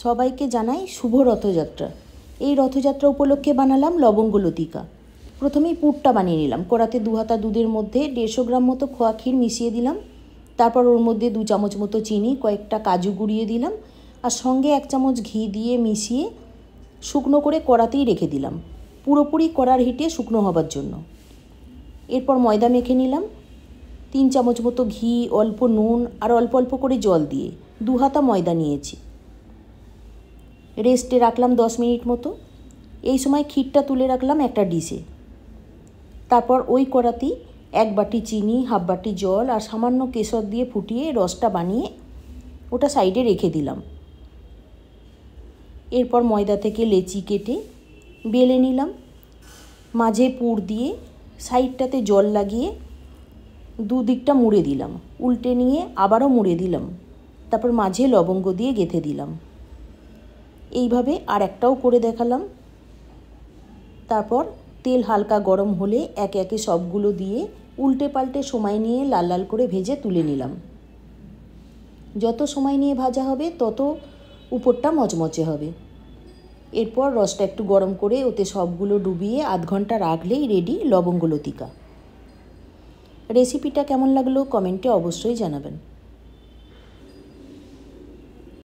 সবাইকে জানাই শুভ রথযাত্রা। এই রথযাত্রা উপলক্ষে বানালাম লবঙ্গ লতিকা। প্রথমেই পুরটা বানিয়ে নিলাম। কড়াতে 2 হাতা দুধের মধ্যে 150 গ্রাম মতো খোয়া ক্ষীর মিশিয়ে দিলাম। তারপর ওর মধ্যে 2 চামচ মতো চিনি, কয়েকটা কাজু গুঁড়িয়ে দিলাম আর সঙ্গে 1 চামচ ঘি দিয়ে মিশিয়ে শুকনো করে কড়াতেই রেখে দিলাম, পুরোপুরি কড়ার হিটে শুকনো হবার জন্য। এরপর ময়দা মেখে নিলাম। 3 চামচ মতো ঘি, অল্প নুন আর অল্প অল্প করে জল দিয়ে 2 হাতা ময়দা নিয়েছি। রেস্টে রাখলাম 10 মিনিট মতো। এই সময় ক্ষীরটা তুলে রাখলাম একটা ডিশে। তারপর ওই কড়াতেই 1 বাটি চিনি, হাফ বাটি জল আর সামান্য কেশর দিয়ে ফুটিয়ে রসটা বানিয়ে ওটা সাইডে রেখে দিলাম। এরপর ময়দা থেকে লেচি কেটে বেলে নিলাম। মাঝে পুর দিয়ে সাইডটাতে জল লাগিয়ে দুদিকটা মুড়ে দিলাম, উল্টে নিয়ে আবারও মুড়ে দিলাম। তারপর মাঝে লবঙ্গ দিয়ে গেঁথে দিলাম। এইভাবে আর একটাও করে দেখালাম। তারপর তেল হালকা গরম হলে একে একে সবগুলো দিয়ে উল্টে পাল্টে সময় নিয়ে লাল লাল করে ভেজে তুলে নিলাম। যত সময় নিয়ে ভাজা হবে তত উপরটা মচমচে হবে। এরপর রসটা একটু গরম করে ওতে সবগুলো ডুবিয়ে আধ ঘন্টা রাখলেই রেডি লবঙ্গ লতিকা। রেসিপিটা কেমন লাগলো কমেন্টে অবশ্যই জানাবেন।